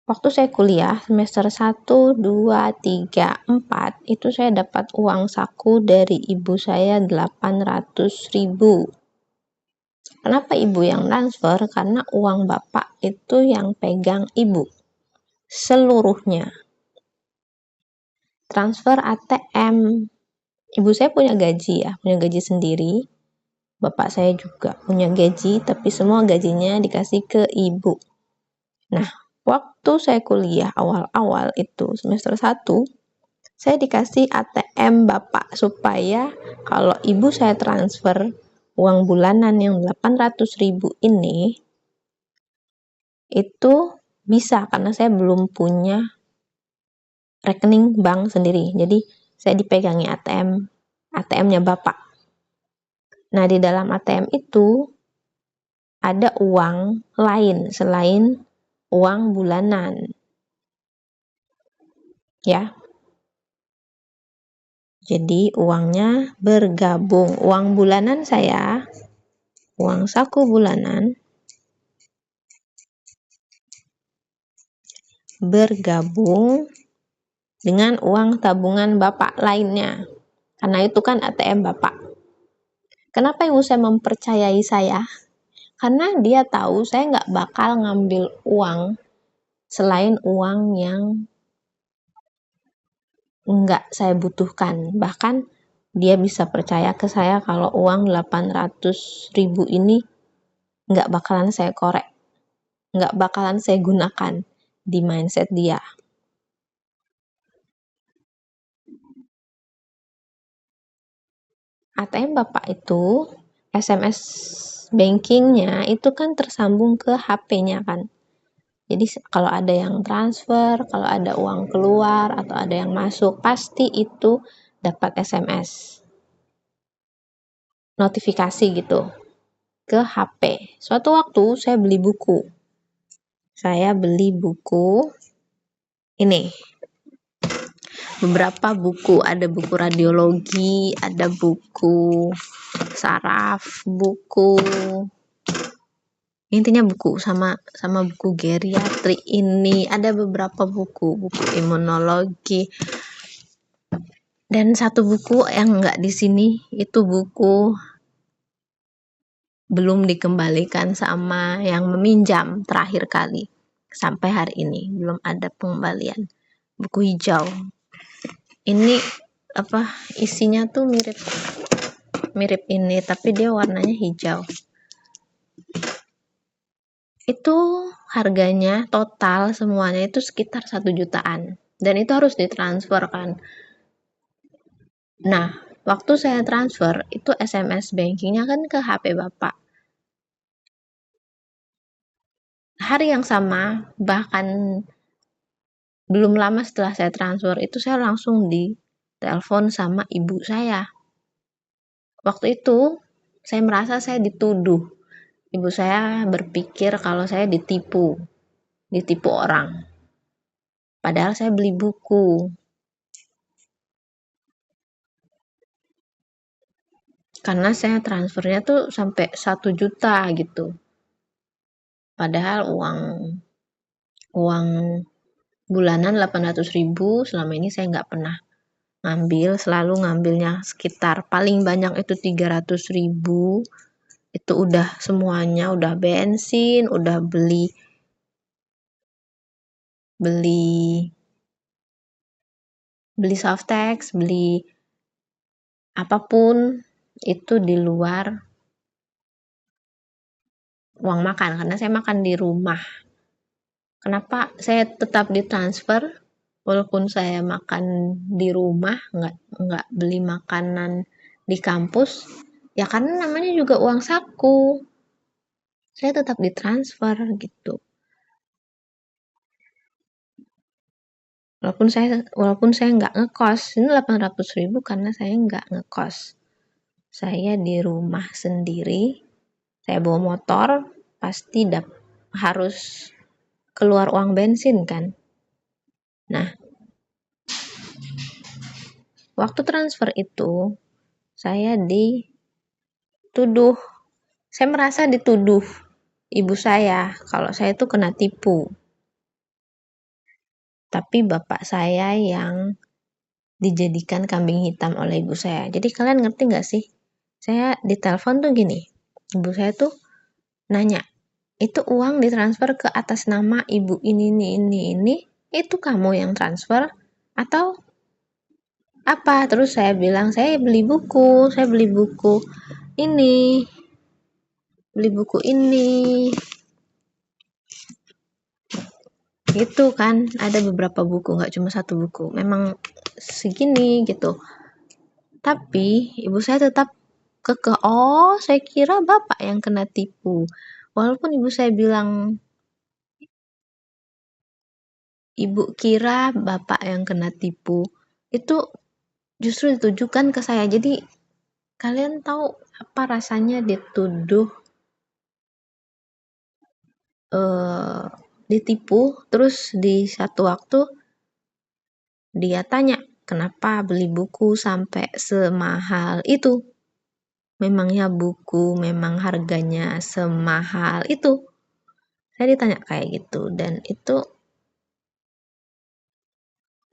Waktu saya kuliah semester 1, 2, 3, 4 itu saya dapat uang saku dari ibu saya 800.000. Kenapa ibu yang transfer? Karena uang bapak itu yang pegang ibu seluruhnya. Transfer ATM. Ibu saya punya gaji ya, punya gaji sendiri. Bapak saya juga punya gaji, tapi semua gajinya dikasih ke ibu. Nah, waktu saya kuliah awal-awal itu semester 1, saya dikasih ATM bapak supaya kalau ibu saya transfer uang bulanan yang 800.000 ini itu bisa, karena saya belum punya rekening bank sendiri. Jadi saya dipegangi ATM-nya bapak. Nah, di dalam ATM itu ada uang lain selain uang bulanan. Ya. Jadi uangnya bergabung. Uang bulanan saya, uang saku bulanan bergabung dengan uang tabungan bapak lainnya. Karena itu kan ATM bapak. Kenapa ibu saya mempercayai saya? Karena dia tahu saya nggak bakal ngambil uang selain uang yang nggak saya butuhkan. Bahkan dia bisa percaya ke saya kalau uang 800.000 ini nggak bakalan saya korek, nggak bakalan saya gunakan di mindset dia. ATM bapak itu SMS bankingnya itu kan tersambung ke HP-nya kan. Jadi kalau ada yang transfer, kalau ada uang keluar atau ada yang masuk, pasti itu dapat SMS notifikasi gitu ke HP. Suatu waktu saya beli buku. Saya beli buku ini. Beberapa buku, ada buku radiologi, ada buku saraf, buku intinya buku sama buku geriatri ini, ada beberapa buku imunologi. Dan satu buku yang enggak di sini itu buku belum dikembalikan sama yang meminjam terakhir kali. Sampai hari ini belum ada pengembalian. Buku hijau. Ini isinya tuh mirip ini, tapi dia warnanya hijau. Itu harganya total semuanya itu sekitar 1 jutaan. Dan itu harus ditransfer kan. Nah, waktu saya transfer, itu SMS bankingnya kan ke HP bapak. Hari yang sama, bahkan belum lama setelah saya transfer, itu saya langsung ditelepon sama ibu saya. Waktu itu, saya merasa saya dituduh. Ibu saya berpikir kalau saya ditipu orang. Padahal saya beli buku. Karena saya transfernya tuh sampai 1 juta gitu. Padahal uang bulanan 800.000 selama ini saya nggak pernah ngambil, selalu ngambilnya sekitar paling banyak itu 300.000. Itu udah semuanya, udah bensin, udah beli softex, beli apapun itu di luar uang makan, karena saya makan di rumah. Kenapa saya tetap ditransfer walaupun saya makan di rumah, nggak beli makanan di kampus? Ya karena namanya juga uang saku. Saya tetap ditransfer gitu. Walaupun saya nggak ngekos, ini 800.000 karena saya nggak ngekos. Saya di rumah sendiri, saya bawa motor, pasti harus keluar uang bensin kan. Nah, waktu transfer itu, saya merasa dituduh ibu saya kalau saya itu kena tipu. tapi bapak saya yang dijadikan kambing hitam oleh ibu saya. Jadi kalian ngerti nggak sih? Saya di telepon tuh gini, ibu saya tuh nanya, itu uang ditransfer ke atas nama ibu ini, itu kamu yang transfer atau apa? Terus saya bilang, saya beli buku ini, beli buku ini. Gitu kan, ada beberapa buku, nggak cuma satu buku. Memang segini gitu. Tapi ibu saya tetap kekeh, oh saya kira bapak yang kena tipu. Walaupun ibu saya bilang, ibu kira bapak yang kena tipu, itu justru ditujukan ke saya. Jadi kalian tahu apa rasanya dituduh ditipu, terus di satu waktu dia tanya, kenapa beli buku sampai semahal itu? Memangnya buku memang harganya semahal itu? Saya ditanya kayak gitu, dan itu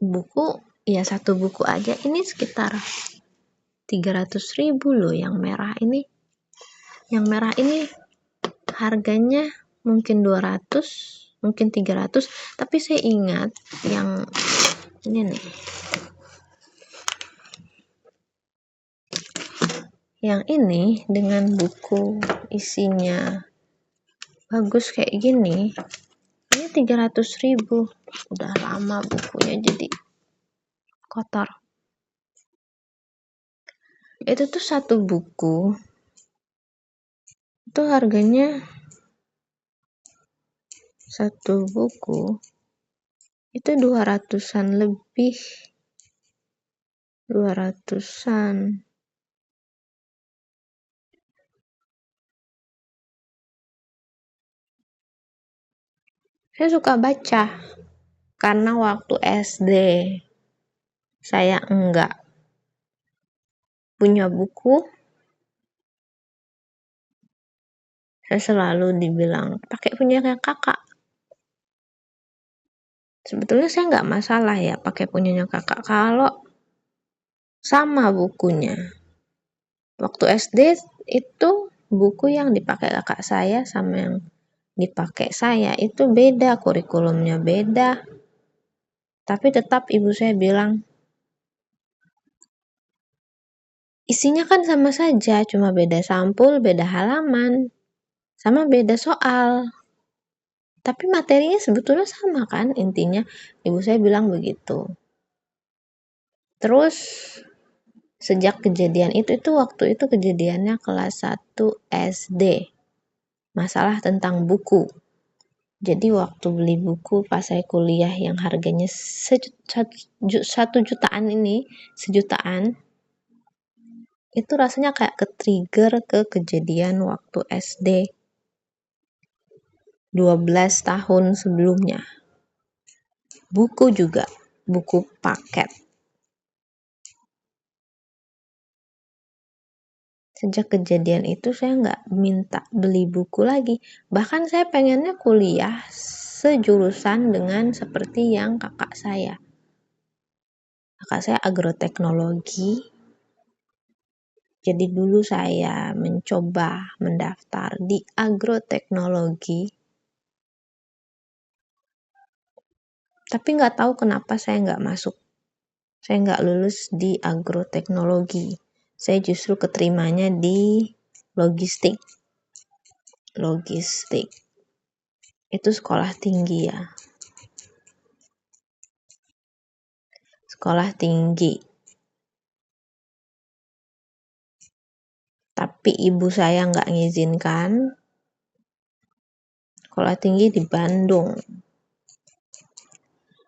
buku, ya satu buku aja ini sekitar 300.000 loh yang merah ini. Yang merah ini harganya mungkin 200, mungkin 300, tapi saya ingat yang ini nih. Yang ini dengan buku isinya bagus kayak gini, ini 300.000. Udah lama bukunya jadi kotor. Itu tuh satu buku itu harganya, satu buku itu 200-an lebih, 200-an. Saya suka baca karena waktu SD saya enggak punya buku, saya selalu dibilang pakai punyanya kakak. Sebetulnya saya nggak masalah ya pakai punyanya kakak kalau sama bukunya. Waktu SD itu buku yang dipakai kakak saya sama yang dipakai saya itu beda, kurikulumnya beda. Tapi tetap ibu saya bilang, isinya kan sama saja, cuma beda sampul, beda halaman, sama beda soal. Tapi materinya sebetulnya sama kan intinya, ibu saya bilang begitu. Terus sejak kejadian itu waktu itu kejadiannya kelas 1 SD. Masalah tentang buku. Jadi waktu beli buku pas saya kuliah yang harganya 1 jutaan ini, sejutaan, itu rasanya kayak ke-trigger ke kejadian waktu SD 12 tahun sebelumnya. Buku juga, buku paket. Sejak kejadian itu saya nggak minta beli buku lagi. Bahkan saya pengennya kuliah sejurusan dengan seperti yang kakak saya. Kakak saya agroteknologi. Jadi dulu saya mencoba mendaftar di agroteknologi. Tapi nggak tahu kenapa saya nggak masuk. Saya nggak lulus di agroteknologi. Saya justru keterimanya di logistik. Logistik. Itu sekolah tinggi ya. Sekolah tinggi. Tapi ibu saya nggak ngizinkan. Sekolah tinggi di Bandung.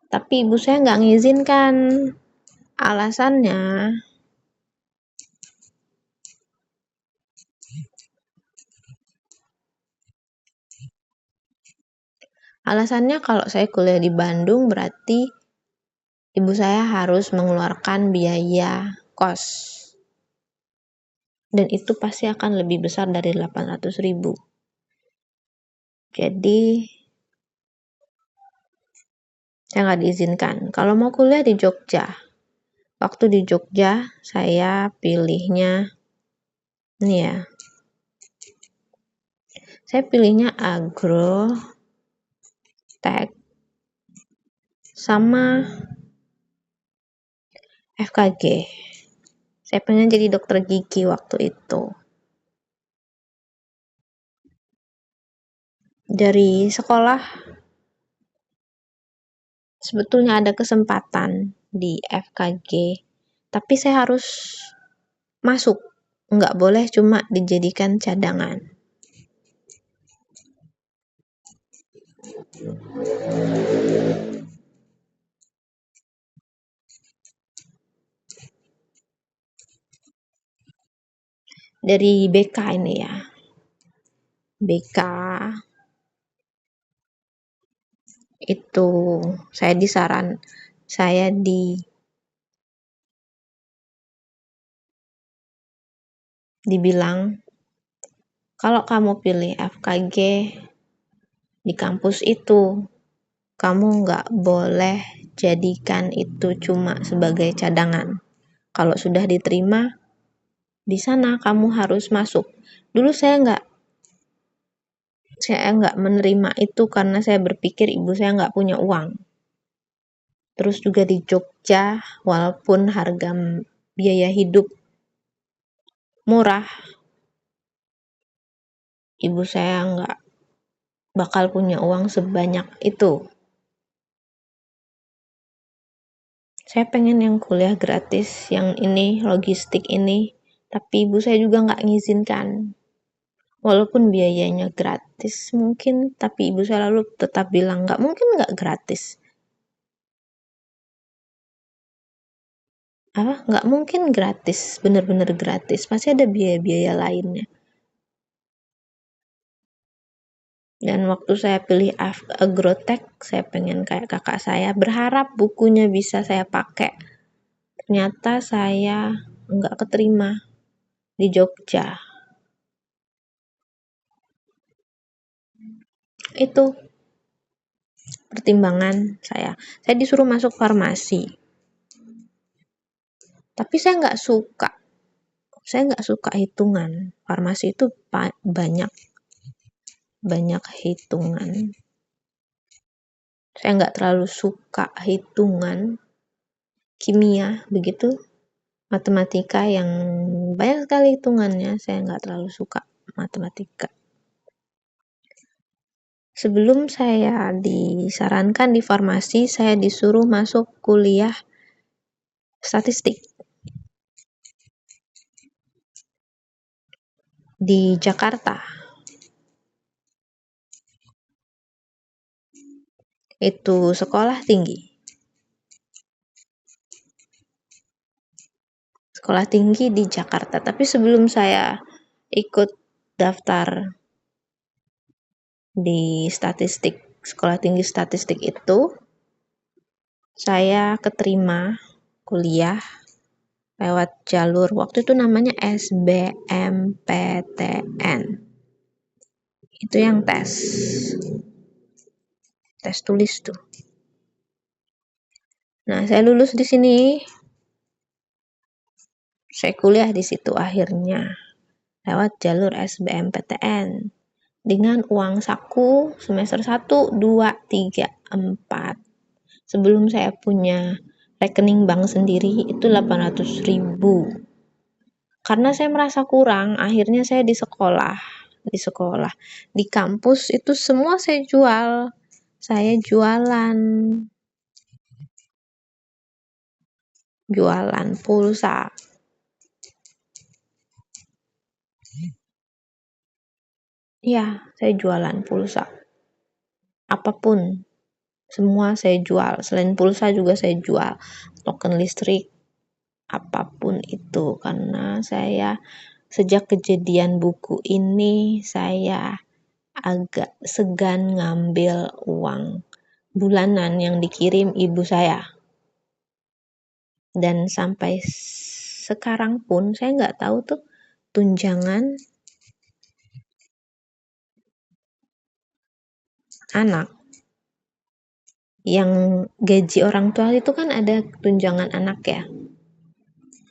Tapi ibu saya nggak ngizinkan. Alasannya kalau saya kuliah di Bandung berarti ibu saya harus mengeluarkan biaya kos. Dan itu pasti akan lebih besar dari 800.000. Jadi Saya nggak diizinkan. Kalau mau kuliah di Jogja, waktu di Jogja saya pilihnya ini ya, saya pilihnya agro, tek, sama FKG. Saya pengen jadi dokter gigi waktu itu. Dari sekolah sebetulnya ada kesempatan di FKG, tapi saya harus masuk. Nggak boleh cuma dijadikan cadangan. Dari BK ini ya. BK itu saya dibilang kalau kamu pilih FKG di kampus itu kamu nggak boleh jadikan itu cuma sebagai cadangan. Kalau sudah diterima di sana kamu harus masuk. Dulu saya nggak menerima itu karena saya berpikir ibu saya nggak punya uang. Terus juga di Jogja, walaupun harga biaya hidup murah, ibu saya nggak bakal punya uang sebanyak itu. Saya pengen yang kuliah gratis, yang ini, logistik ini, tapi ibu saya juga nggak ngizinkan. Walaupun biayanya gratis mungkin, tapi ibu saya lalu tetap bilang nggak mungkin nggak gratis. Nggak mungkin gratis, bener-bener gratis, pasti ada biaya-biaya lainnya. Dan waktu saya pilih agrotek, saya pengen kayak kakak saya, berharap bukunya bisa saya pakai. Ternyata saya nggak keterima di Jogja. Itu pertimbangan saya. Saya disuruh masuk farmasi. Tapi saya nggak suka. Saya nggak suka hitungan. Farmasi itu banyak hitungan. Saya nggak terlalu suka hitungan, kimia begitu, matematika yang banyak sekali hitungannya. Saya nggak terlalu suka matematika. Sebelum saya disarankan di farmasi, saya disuruh masuk kuliah statistik di Jakarta. Itu sekolah tinggi. Sekolah tinggi di Jakarta. Tapi sebelum saya ikut daftar di statistik, sekolah tinggi statistik itu, saya keterima kuliah lewat jalur, waktu itu namanya SBMPTN. Itu yang tes tulis tuh. Nah, saya lulus di sini. Saya kuliah di situ akhirnya lewat jalur SBMPTN dengan uang saku semester 1, 2, 3, 4. Sebelum saya punya rekening bank sendiri itu 800.000. Karena saya merasa kurang, akhirnya saya di sekolah, di kampus itu semua saya jual. Saya jualan pulsa. Ya, saya jualan pulsa. Apapun, semua saya jual. Selain pulsa juga saya jual. Token listrik, apapun itu. Karena saya sejak kejadian buku ini, saya agak segan ngambil uang bulanan yang dikirim ibu saya. Dan sampai sekarang pun saya nggak tahu tuh tunjangan anak yang gaji orang tua itu kan ada tunjangan anak ya,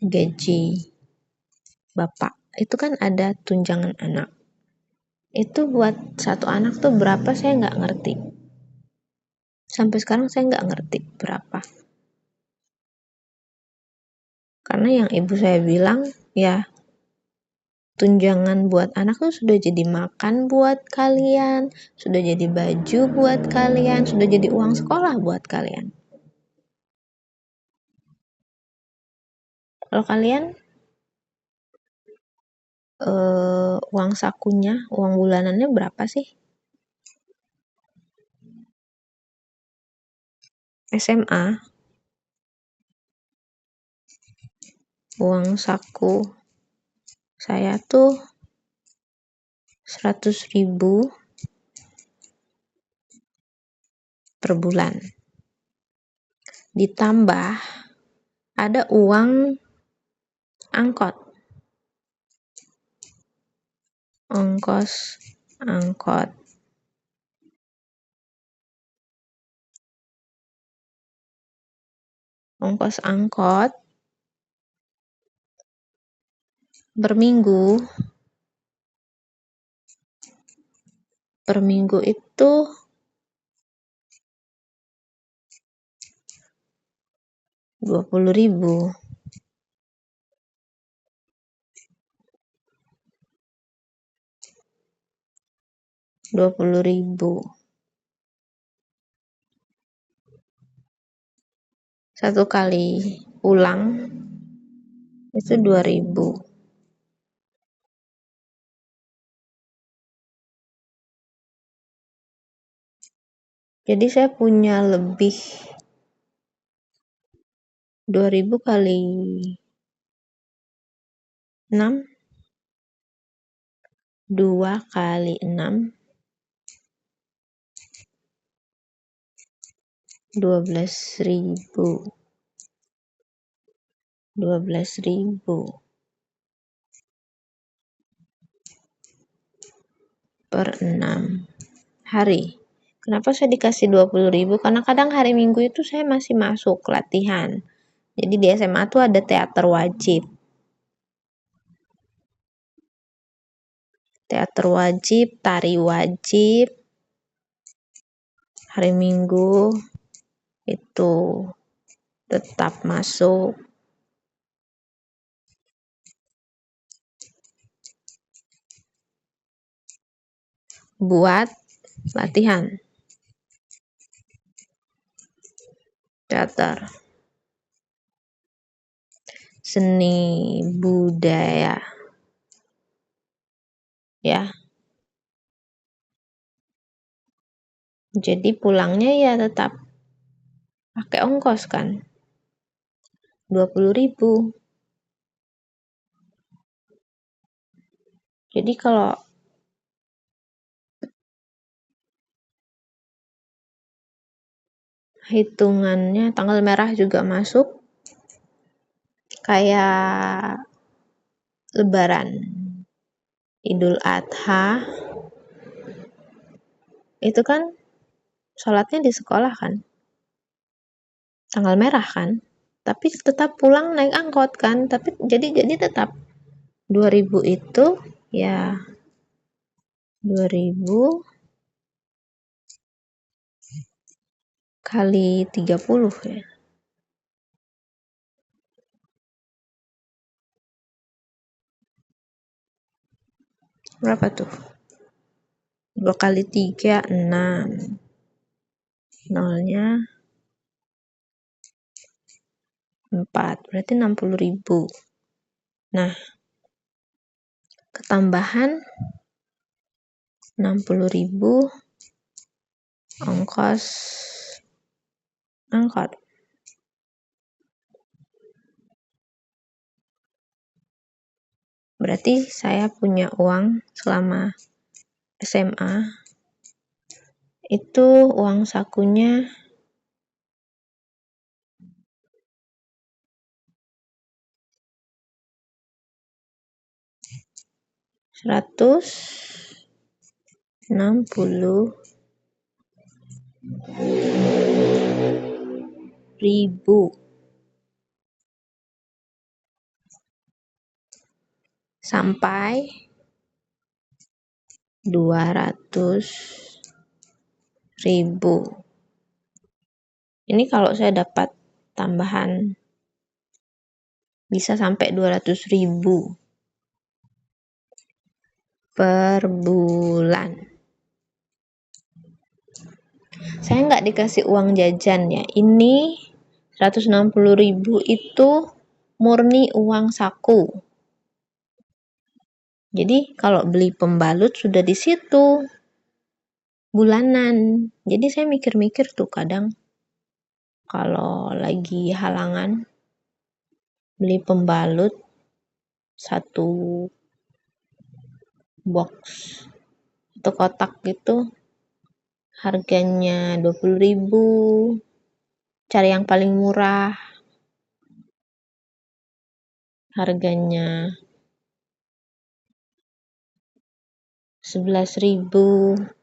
gaji bapak itu kan ada tunjangan anak. Itu buat satu anak tuh berapa saya nggak ngerti. Sampai sekarang saya nggak ngerti berapa. Karena yang ibu saya bilang, ya tunjangan buat anak tuh sudah jadi makan buat kalian, sudah jadi baju buat kalian, sudah jadi uang sekolah buat kalian. Kalau kalian uang sakunya, uang bulanannya berapa sih? SMA, uang saku saya tuh 100.000 per bulan. Ditambah ada uang angkot, ongkos angkot. Ongkos angkot per minggu itu 20.000. 20.000. Satu kali pulang itu 2.000. Jadi saya punya lebih 2.000 kali 6, 2 kali 6, 12.000. 12.000 per 6 hari. Kenapa saya dikasih 20.000? Karena kadang hari Minggu itu saya masih masuk latihan. Jadi di SMA tuh ada teater wajib. Teater wajib, tari wajib. Hari Minggu itu tetap masuk. Buat latihan teater, seni budaya, ya. Jadi pulangnya ya tetap pakai ongkos kan, 20.000. Jadi kalau hitungannya tanggal merah juga masuk, kayak Lebaran, Idul Adha, itu kan sholatnya di sekolah kan, tanggal merah kan, tapi tetap pulang naik angkot kan, tapi jadi tetap 2.000 itu ya 2.000 kali 30 ya. Berapa tuh? 2 kali 3, 6. Nolnya 4, berarti 60.000. Nah, ketambahan 60.000 ongkos angkot. Berarti saya punya uang selama SMA itu uang sakunya 160 ribu. Sampai 200.000. Ini kalau saya dapat tambahan bisa sampai 200.000 per bulan. Saya nggak dikasih uang jajan ya. Ini 160.000 itu murni uang saku. Jadi kalau beli pembalut sudah di situ bulanan. Jadi saya mikir-mikir tuh kadang kalau lagi halangan beli pembalut satu box atau kotak gitu harganya 20.000, cari yang paling murah harganya 11.000.